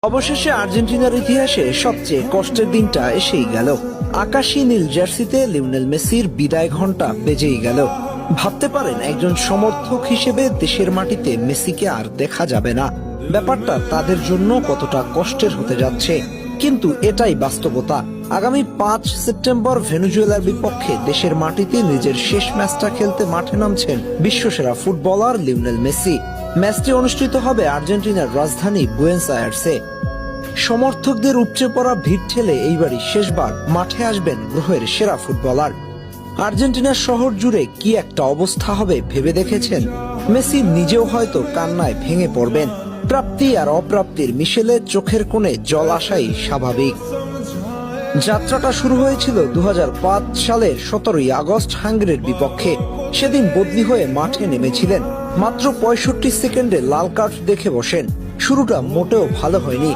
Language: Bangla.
অবশেষে আর্জেন্টিনার ইতিহাসে সবচেয়ে কষ্টের দিনটা এসেই গেল। আকাশী নীল জার্সিতে লিওনেল মেসির বিদায় ঘণ্টা বেজেই গেল। ভাবতে পারেন একজন সমর্থক হিসেবে দেশের মাটিতে মেসিকে আর দেখা যাবে না। ব্যাপারটা তাদের জন্য কতটা কষ্টের হতে যাচ্ছে, কিন্তু এটাই বাস্তবতা। আগামী 5 সেপ্টেম্বর ভেনেজুয়েলার বিপক্ষে দেশের মাটিতে নিজের শেষ ম্যাচটা খেলতে মাঠে নামছেন বিশ্বসেরা ফুটবলার লিওনেল মেসি। ম্যাচটি অনুষ্ঠিত হবে আর্জেন্টিনার রাজধানী বুয়েনোস আয়ার্সে। সমর্থকদের উপচে পড়া ভিড় ঠেলে এইবারই শেষবার মাঠে আসবেন গ্রহের সেরা ফুটবলার। আর্জেন্টিনার শহর জুড়ে কি একটা অবস্থা হবে ভেবে দেখেছেন? মেসি নিজেও হয়তো কান্নায় ভেঙে পড়বেন। প্রাপ্তি আর অপ্রাপ্তির মিশেলে চোখের কোণে জল আসাই স্বাভাবিক। যাত্রাটা শুরু হয়েছিল 2005 সালের 17 আগস্ট হাঙ্গেরির বিপক্ষে। সেদিন বদলি হয়ে মাঠে নেমেছিলেন। মাত্র 65 সেকেন্ডে লাল কার্ড দেখে বসেন। শুরুটা মোটেও ভালো হয়নি।